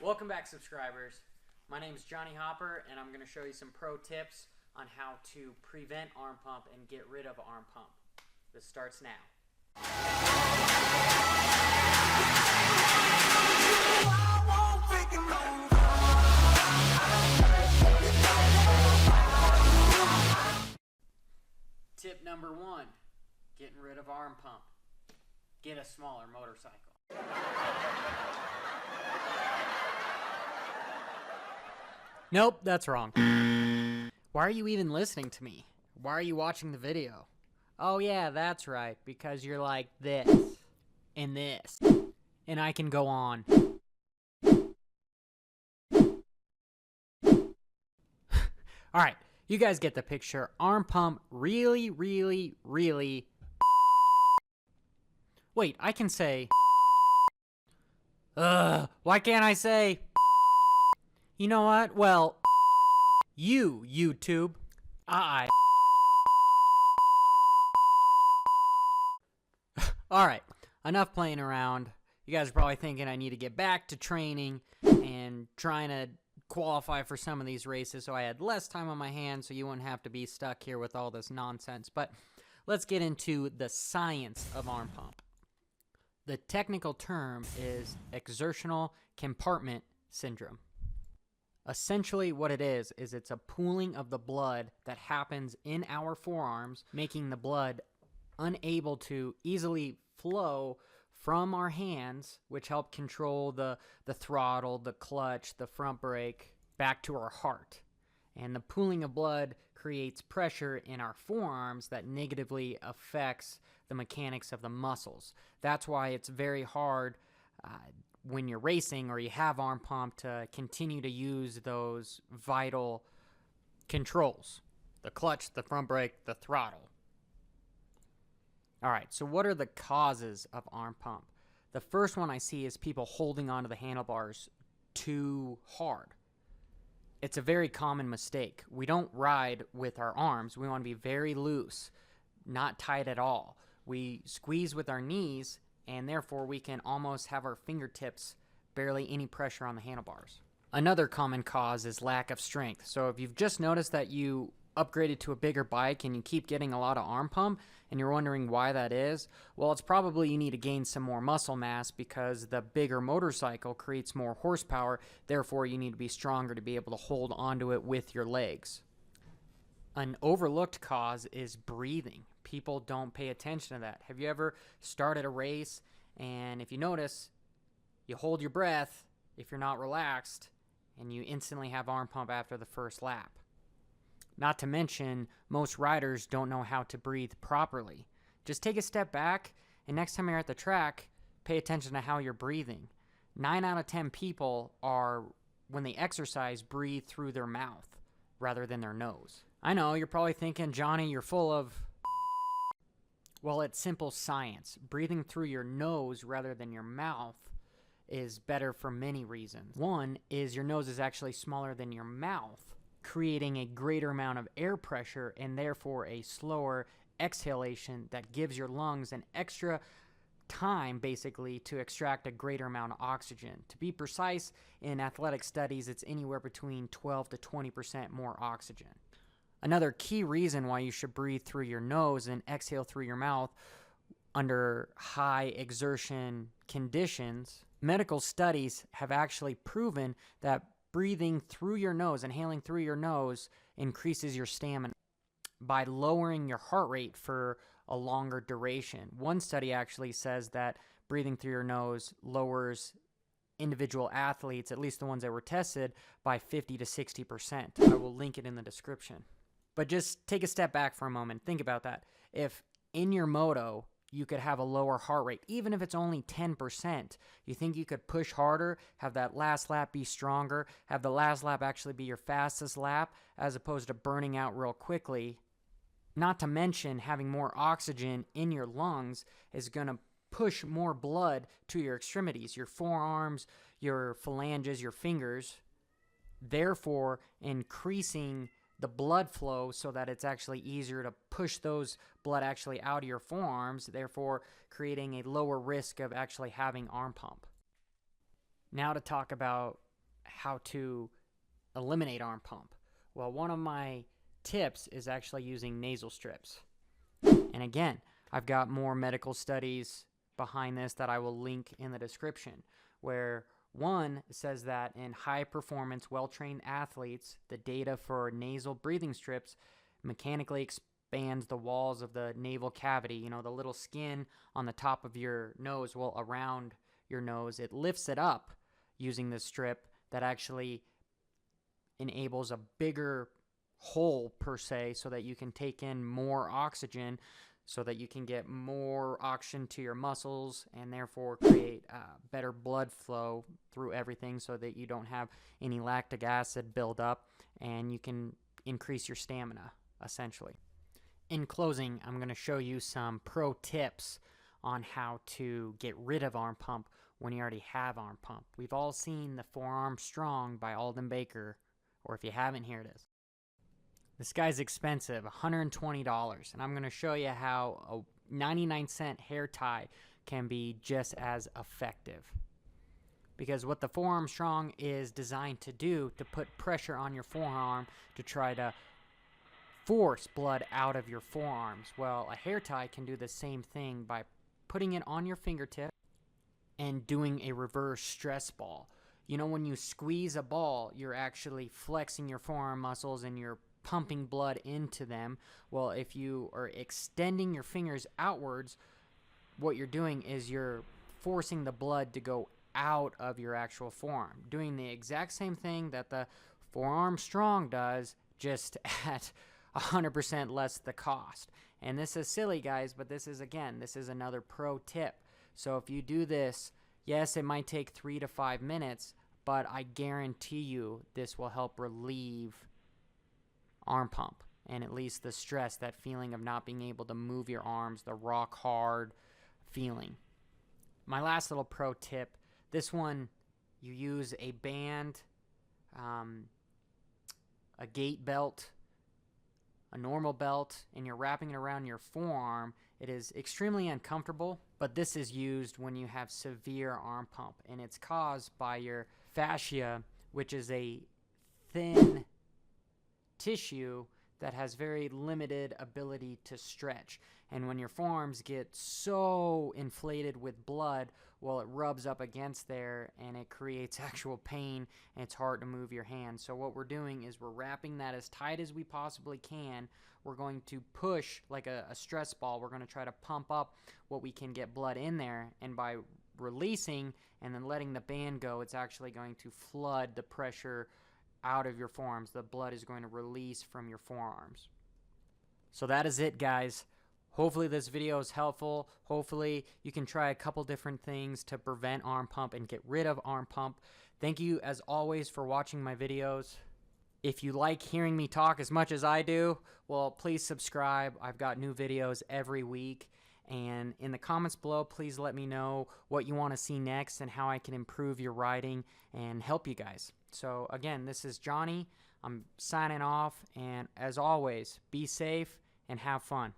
Welcome back, subscribers. My name is Johnny Hopper, and I'm going to show you some pro tips on how to prevent arm pump and get rid of arm pump. This starts now. Tip number 1, getting rid of arm pump. Get a smaller motorcycle. Nope, that's wrong. Why are you even listening to me? Why are you watching the video? Oh yeah, that's right, because you're like this, and this, and I can go on. Alright, you guys get the picture. Arm pump really... Wait, I can say... why can't I say... You know what? Well, YouTube. Alright, enough playing around. You guys are probably thinking I need to get back to training and trying to qualify for some of these races so I had less time on my hands so you wouldn't have to be stuck here with all this nonsense. But let's get into the science of arm pump. The technical term is exertional compartment syndrome. Essentially what it is it's a pooling of the blood that happens in our forearms, making the blood unable to easily flow from our hands, which help control the throttle, the clutch, the front brake, back to our heart. And the pooling of blood creates pressure in our forearms that negatively affects the mechanics of the muscles. That's why it's very hard when you're racing or you have arm pump to continue to use those vital controls. The clutch, the front brake, the throttle. Alright, so what are the causes of arm pump? The first one I see is people holding onto the handlebars too hard. It's a very common mistake. We don't ride with our arms. We want to be very loose, not tight at all. We squeeze with our knees, and therefore we can almost have our fingertips barely any pressure on the handlebars. Another common cause is lack of strength. So if you've just noticed that you upgraded to a bigger bike and you keep getting a lot of arm pump and you're wondering why that is, well, it's probably you need to gain some more muscle mass because the bigger motorcycle creates more horsepower. Therefore, you need to be stronger to be able to hold onto it with your legs. An overlooked cause is breathing. People don't pay attention to that. Have you ever started a race and if you notice, you hold your breath if you're not relaxed and you instantly have arm pump after the first lap? Not to mention, most riders don't know how to breathe properly. Just take a step back and next time you're at the track, pay attention to how you're breathing. 9 out of 10 people are, when they exercise, breathe through their mouth rather than their nose. I know, you're probably thinking, Johnny, you're full of... Well, it's simple science. Breathing through your nose rather than your mouth is better for many reasons. One is your nose is actually smaller than your mouth, creating a greater amount of air pressure and therefore a slower exhalation that gives your lungs an extra time basically to extract a greater amount of oxygen. To be precise, in athletic studies, it's anywhere between 12 to 20% more oxygen. Another key reason why you should breathe through your nose and exhale through your mouth under high exertion conditions, medical studies have actually proven that breathing through your nose, inhaling through your nose, increases your stamina by lowering your heart rate for a longer duration. One study actually says that breathing through your nose lowers individual athletes, at least the ones that were tested, by 50 to 60%. I will link it in the description. But just take a step back for a moment. Think about that. If in your moto you could have a lower heart rate, even if it's only 10%, you think you could push harder, have that last lap be stronger, have the last lap actually be your fastest lap, as opposed to burning out real quickly. Not to mention having more oxygen in your lungs is going to push more blood to your extremities, your forearms, your phalanges, your fingers, therefore increasing the blood flow so that it's actually easier to push those blood actually out of your forearms, therefore creating a lower risk of actually having arm pump. Now to talk about how to eliminate arm pump. Well, one of my tips is actually using nasal strips. And again, I've got more medical studies behind this that I will link in the description, where one says that in high-performance, well-trained athletes, the data for nasal breathing strips mechanically expands the walls of the naval cavity, you know, the little skin on the top of your nose, well, around your nose. It lifts it up using this strip that actually enables a bigger hole, per se, so that you can take in more oxygen, so that you can get more oxygen to your muscles and therefore create better blood flow through everything, so that you don't have any lactic acid build up and you can increase your stamina, essentially. In closing, I'm going to show you some pro tips on how to get rid of arm pump when you already have arm pump. We've all seen the Forearm Strong by Alden Baker, or if you haven't, here it is. This guy's expensive, $120, and I'm going to show you how a 99-cent hair tie can be just as effective. Because what the Forearm Strong is designed to do, to put pressure on your forearm to try to force blood out of your forearms. Well, a hair tie can do the same thing by putting it on your fingertip and doing a reverse stress ball. You know, when you squeeze a ball, you're actually flexing your forearm muscles and you're pumping blood into them. Well, if you are extending your fingers outwards, what you're doing is you're forcing the blood to go out of your actual forearm, doing the exact same thing that the Forearm Strong does, just at 100% less the cost. And this is silly, guys, but this is another pro tip. So if you do this, yes, it might take 3 to 5 minutes, but I guarantee you this will help relieve arm pump, and at least the stress, that feeling of not being able to move your arms, the rock hard feeling. My last little pro tip, this one, you use a band, a gait belt, a normal belt, and you're wrapping it around your forearm. It is extremely uncomfortable, but this is used when you have severe arm pump, and it's caused by your fascia, which is a thin tissue that has very limited ability to stretch. And when your forearms get so inflated with blood, well, it rubs up against there and it creates actual pain, and it's hard to move your hands. So what we're doing is we're wrapping that as tight as we possibly can. We're going to push like a stress ball. We're going to try to pump up what we can get blood in there, and by releasing and then letting the band go, it's actually going to flood the pressure out of your forearms. The blood is going to release from your forearms. So that is it, guys. Hopefully this video is helpful. Hopefully you can try a couple different things to prevent arm pump and get rid of arm pump. Thank you, as always, for watching my videos. If you like hearing me talk as much as I do, well, please subscribe. I've got new videos every week. And in the comments below, please let me know what you want to see next and how I can improve your riding and help you guys. So again, this is Johnny. I'm signing off, and as always, be safe and have fun.